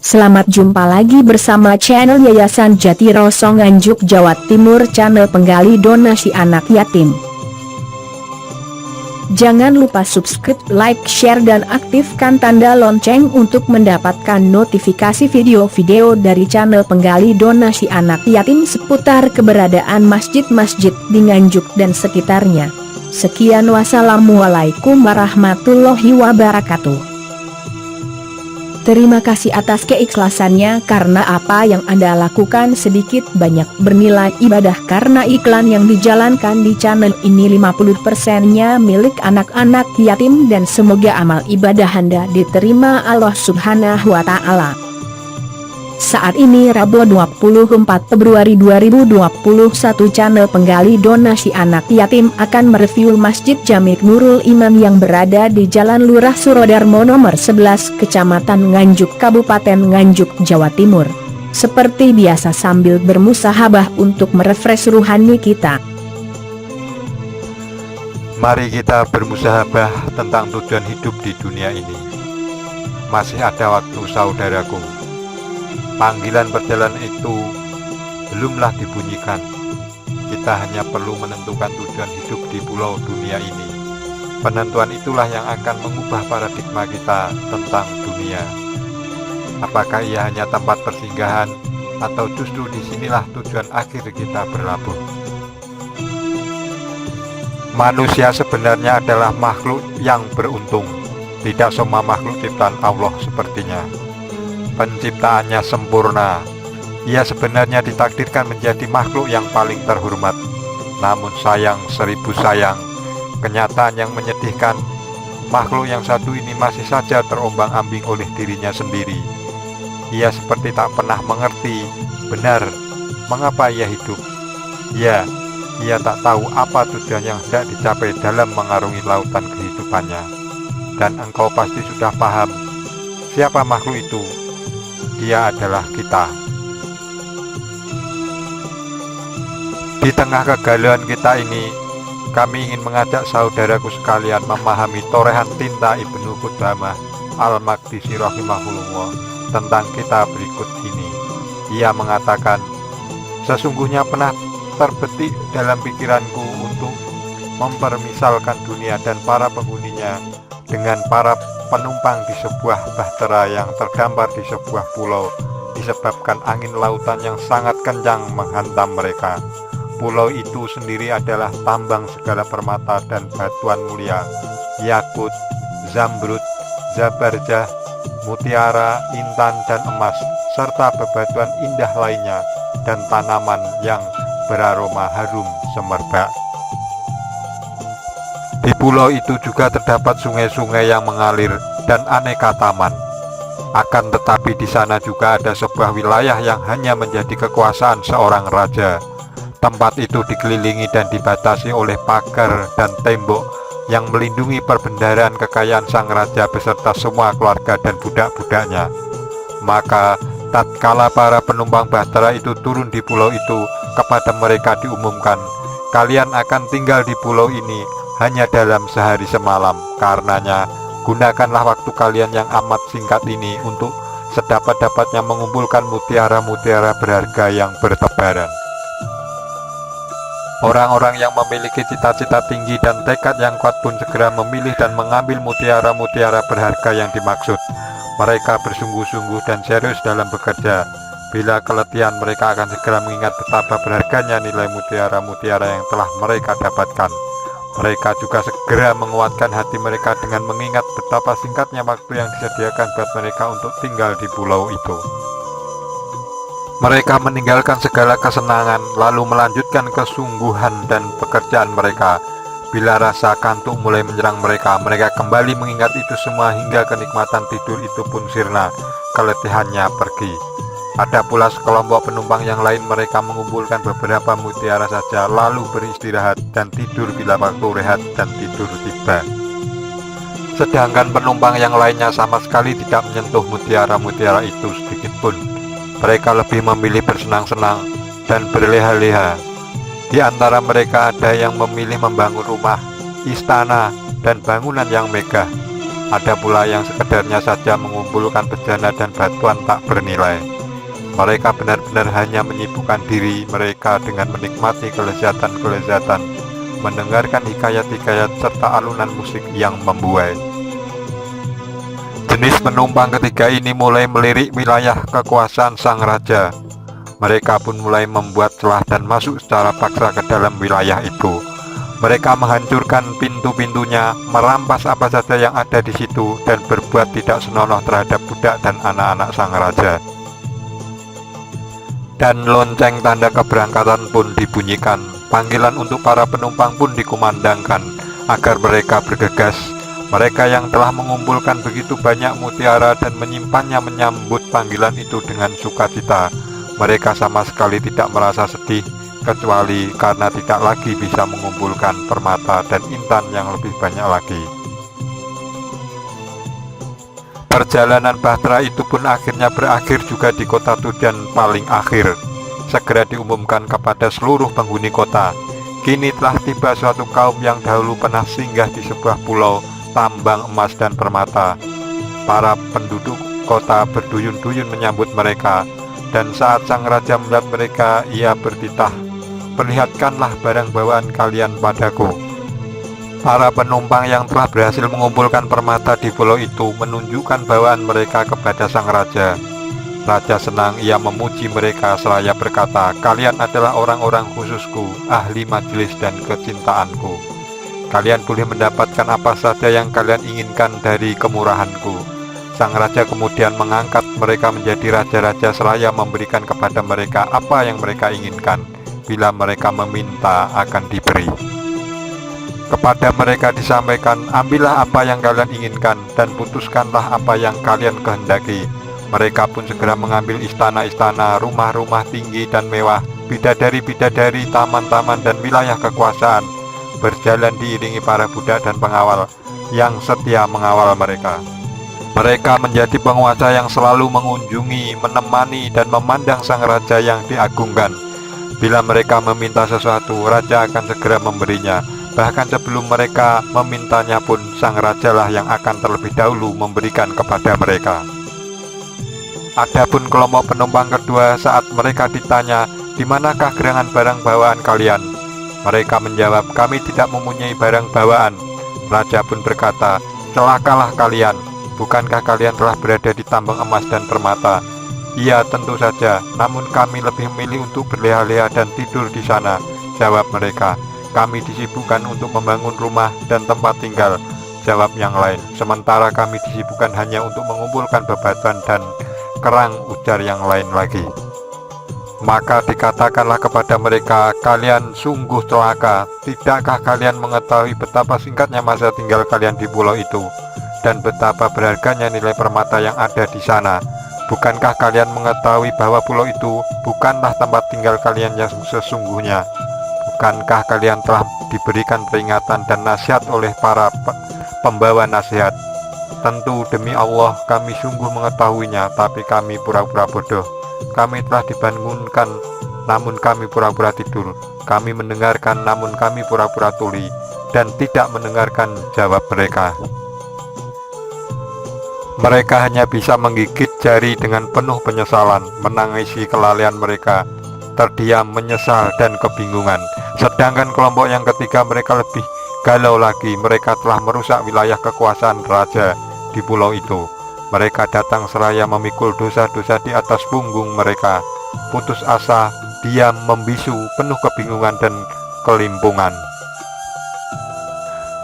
Selamat jumpa lagi bersama channel Yayasan Jati Roso Nganjuk Jawa Timur, channel penggali donasi anak yatim. Jangan lupa subscribe, like, share dan aktifkan tanda lonceng untuk mendapatkan notifikasi video-video dari channel penggali donasi anak yatim seputar keberadaan masjid-masjid di Nganjuk dan sekitarnya. Sekian, wassalamualaikum warahmatullahi wabarakatuh. Terima kasih atas keikhlasannya, karena apa yang Anda lakukan sedikit banyak bernilai ibadah, karena iklan yang dijalankan di channel ini 50%-nya milik anak-anak yatim, dan semoga amal ibadah Anda diterima Allah Subhanahu wa Ta'ala. Saat ini Rabu 24 Februari 2021, channel penggali donasi anak yatim akan mereview Masjid Jami Nurul Iman yang berada di Jalan Lurah Surodarmo nomor 11, Kecamatan Nganjuk, Kabupaten Nganjuk, Jawa Timur. Seperti biasa, sambil bermusahabah untuk merefresh ruhani kita. Mari kita bermusahabah tentang tujuan hidup di dunia ini. Masih ada waktu, saudaraku. Panggilan perjalanan itu belumlah dibunyikan. Kita hanya perlu menentukan tujuan hidup di pulau dunia ini. Penentuan itulah yang akan mengubah paradigma kita tentang dunia. Apakah ia hanya tempat persinggahan, atau justru disinilah tujuan akhir kita berlabuh? Manusia sebenarnya adalah makhluk yang beruntung. Tidak semua makhluk ciptaan Allah sepertinya. Penciptaannya sempurna. Ia sebenarnya ditakdirkan menjadi makhluk yang paling terhormat. Namun sayang, seribu sayang, kenyataan yang menyedihkan, makhluk yang satu ini masih saja terombang-ambing oleh dirinya sendiri. Ia seperti tak pernah mengerti benar mengapa ia hidup. Ya, ia tak tahu apa tujuan yang hendak dicapai dalam mengarungi lautan kehidupannya. Dan engkau pasti sudah paham siapa makhluk itu. Dia adalah kita. Di tengah kegalauan kita ini, kami ingin mengajak saudaraku sekalian memahami torehan tinta Ibnu Qudamah Al-Maqdisi rahimahullah tentang kita berikut ini. Ia mengatakan, sesungguhnya pernah terbetik dalam pikiranku untuk mempermisalkan dunia dan para penghuninya dengan para penumpang di sebuah bahtera yang terdampar di sebuah pulau disebabkan angin lautan yang sangat kencang menghantam mereka. Pulau itu sendiri adalah tambang segala permata dan batuan mulia, yakut, zamrud, zabarjah, mutiara, intan dan emas, serta bebatuan indah lainnya dan tanaman yang beraroma harum semerbak. Di pulau itu juga terdapat sungai-sungai yang mengalir dan aneka taman. Akan tetapi di sana juga ada sebuah wilayah yang hanya menjadi kekuasaan seorang raja. Tempat itu dikelilingi dan dibatasi oleh pagar dan tembok yang melindungi perbendaharaan kekayaan sang raja beserta semua keluarga dan budak-budaknya. Maka tatkala para penumpang bahtera itu turun di pulau itu, kepada mereka diumumkan, kalian akan tinggal di pulau ini hanya dalam sehari semalam. Karenanya gunakanlah waktu kalian yang amat singkat ini untuk sedapat-dapatnya mengumpulkan mutiara-mutiara berharga yang bertebaran. Orang-orang yang memiliki cita-cita tinggi dan tekad yang kuat pun segera memilih dan mengambil mutiara-mutiara berharga yang dimaksud. Mereka bersungguh-sungguh dan serius dalam bekerja. Bila keletihan, mereka akan segera mengingat betapa berharganya nilai mutiara-mutiara yang telah mereka dapatkan. Mereka juga segera menguatkan hati mereka dengan mengingat betapa singkatnya waktu yang disediakan buat mereka untuk tinggal di pulau itu. Mereka meninggalkan segala kesenangan, lalu melanjutkan kesungguhan dan pekerjaan mereka. Bila rasa kantuk mulai menyerang mereka, mereka kembali mengingat itu semua hingga kenikmatan tidur itu pun sirna, keletihannya pergi. Ada pula sekelompok penumpang yang lain, mereka mengumpulkan beberapa mutiara saja lalu beristirahat dan tidur bila waktu rehat dan tidur tiba. Sedangkan penumpang yang lainnya sama sekali tidak menyentuh mutiara-mutiara itu sedikitpun. Mereka lebih memilih bersenang-senang dan berleha-leha. Di antara mereka ada yang memilih membangun rumah, istana, dan bangunan yang megah. Ada pula yang sekedarnya saja mengumpulkan bejana dan batuan tak bernilai. Mereka benar-benar hanya menyibukkan diri mereka dengan menikmati kelezatan-kelezatan, mendengarkan hikayat-hikayat serta alunan musik yang membuai. Jenis penumpang ketiga ini mulai melirik wilayah kekuasaan sang raja. Mereka pun mulai membuat celah dan masuk secara paksa ke dalam wilayah itu. Mereka menghancurkan pintu-pintunya, merampas apa saja yang ada di situ, dan berbuat tidak senonoh terhadap budak dan anak-anak sang raja. Dan lonceng tanda keberangkatan pun dibunyikan. Panggilan untuk para penumpang pun dikumandangkan agar mereka bergegas. Mereka yang telah mengumpulkan begitu banyak mutiara dan menyimpannya menyambut panggilan itu dengan sukacita. Mereka sama sekali tidak merasa sedih, kecuali karena tidak lagi bisa mengumpulkan permata dan intan yang lebih banyak lagi. Perjalanan Bahtera itu pun akhirnya berakhir juga di kota tujuan paling akhir. Segera diumumkan kepada seluruh penghuni kota, kini telah tiba suatu kaum yang dahulu pernah singgah di sebuah pulau tambang emas dan permata. Para penduduk kota berduyun-duyun menyambut mereka, dan saat sang raja melihat mereka, ia bertitah, "Perlihatkanlah barang bawaan kalian padaku." Para penumpang yang telah berhasil mengumpulkan permata di pulau itu menunjukkan bawaan mereka kepada sang raja. Raja senang, ia memuji mereka seraya berkata, "Kalian adalah orang-orang khususku, ahli majelis dan kecintaanku. Kalian boleh mendapatkan apa saja yang kalian inginkan dari kemurahanku." Sang raja kemudian mengangkat mereka menjadi raja-raja seraya memberikan kepada mereka apa yang mereka inginkan. Bila mereka meminta, akan diberi. Kepada mereka disampaikan, "Ambillah apa yang kalian inginkan dan putuskanlah apa yang kalian kehendaki." Mereka pun segera mengambil istana-istana, rumah-rumah tinggi dan mewah, bidadari-bidadari, taman-taman dan wilayah kekuasaan, berjalan diiringi para budak dan pengawal yang setia mengawal mereka. Mereka menjadi penguasa yang selalu mengunjungi, menemani, dan memandang sang raja yang diagungkan. Bila mereka meminta sesuatu, raja akan segera memberinya. Bahkan sebelum mereka memintanya pun, sang rajalah yang akan terlebih dahulu memberikan kepada mereka. Adapun kelompok penumpang kedua, saat mereka ditanya, "Di manakah gerangan barang bawaan kalian?" Mereka menjawab, "Kami tidak mempunyai barang bawaan." Raja pun berkata, "Celakalah kalian, bukankah kalian telah berada di tambang emas dan permata?" "Iya, tentu saja, namun kami lebih memilih untuk berleha-leha dan tidur di sana." Jawab mereka, "Kami disibukkan untuk membangun rumah dan tempat tinggal." Jawab yang lain, "Sementara kami disibukkan hanya untuk mengumpulkan bebatuan dan kerang." Ujar yang lain lagi. Maka dikatakanlah kepada mereka, "Kalian sungguh celaka. Tidakkah kalian mengetahui betapa singkatnya masa tinggal kalian di pulau itu, dan betapa berharganya nilai permata yang ada di sana? Bukankah kalian mengetahui bahwa pulau itu bukanlah tempat tinggal kalian yang sesungguhnya? Bukankah kalian telah diberikan peringatan dan nasihat oleh para pembawa nasihat? Tentu demi Allah kami sungguh mengetahuinya, tapi kami pura-pura bodoh. Kami telah dibangunkan, namun kami pura-pura tidur. Kami mendengarkan, namun kami pura-pura tuli dan tidak mendengarkan." Jawab mereka. Mereka hanya bisa menggigit jari dengan penuh penyesalan, menangisi kelalaian mereka, terdiam, menyesal, dan kebingungan. Sedangkan kelompok yang ketiga, mereka lebih galau lagi. Mereka telah merusak wilayah kekuasaan raja di pulau itu. Mereka datang seraya memikul dosa-dosa di atas punggung mereka. Putus asa, diam, membisu, penuh kebingungan dan kelimpungan.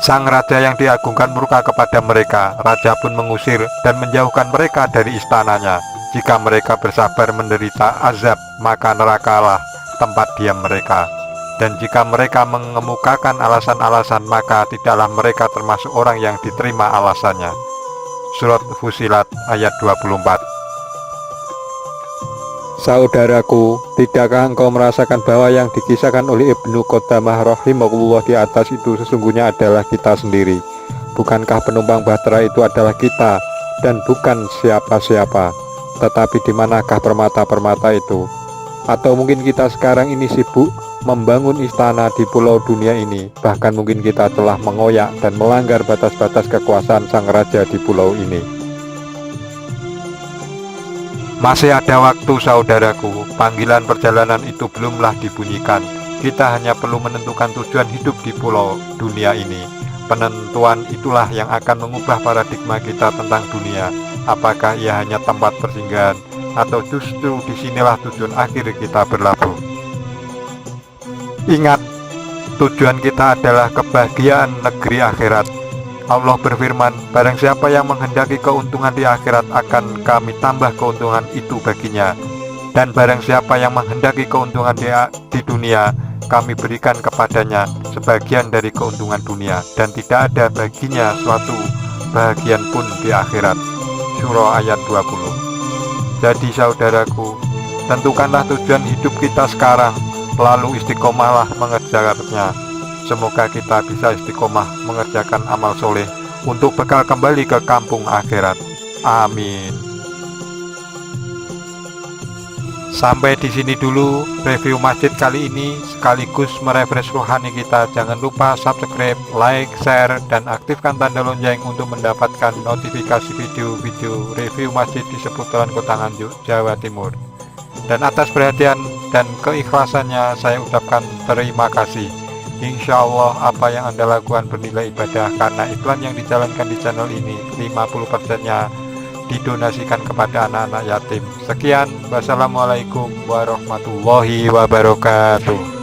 Sang raja yang diagungkan murka kepada mereka. Raja pun mengusir dan menjauhkan mereka dari istananya. Jika mereka bersabar menderita azab, maka nerakalah tempat diam mereka. Dan jika mereka mengemukakan alasan-alasan, maka tidaklah mereka termasuk orang yang diterima alasannya. Surat Fussilat ayat 24. Saudaraku, tidakkah engkau merasakan bahwa yang dikisahkan oleh Ibnu Qudamah rahimahullah di atas itu sesungguhnya adalah kita sendiri? Bukankah penumpang Bahtera itu adalah kita dan bukan siapa-siapa? Tetapi di manakah permata-permata itu? Atau mungkin kita sekarang ini sibuk membangun istana di pulau dunia ini. Bahkan mungkin kita telah mengoyak dan melanggar batas-batas kekuasaan sang raja di pulau ini. Masih ada waktu saudaraku, panggilan perjalanan itu belumlah dibunyikan. Kita hanya perlu menentukan tujuan hidup di pulau dunia ini. Penentuan itulah yang akan mengubah paradigma kita tentang dunia. Apakah ia hanya tempat persinggahan, atau justru disinilah tujuan akhir kita berlabuh. Ingat, tujuan kita adalah kebahagiaan negeri akhirat. Allah berfirman, barang siapa yang menghendaki keuntungan di akhirat akan kami tambah keuntungan itu baginya. Dan barang siapa yang menghendaki keuntungan di dunia, kami berikan kepadanya sebagian dari keuntungan dunia. Dan tidak ada baginya suatu bahagian pun di akhirat. Surah ayat 20. Jadi saudaraku, tentukanlah tujuan hidup kita sekarang, lalu istiqomahlah mengerjakannya. Semoga kita bisa istiqomah mengerjakan amal soleh untuk bekal kembali ke kampung akhirat. Amin. Sampai di sini dulu review masjid kali ini, sekaligus merefresh rohani kita. Jangan lupa subscribe, like, share, dan aktifkan tanda lonceng untuk mendapatkan notifikasi video-video review masjid di seputaran Kota Nganjuk, Jawa Timur. Dan atas perhatian dan keikhlasannya saya ucapkan terima kasih. Insya Allah apa yang Anda lakukan bernilai ibadah, karena iklan yang dijalankan di channel ini 50%-nya didonasikan kepada anak-anak yatim. Sekian, wassalamualaikum warahmatullahi wabarakatuh.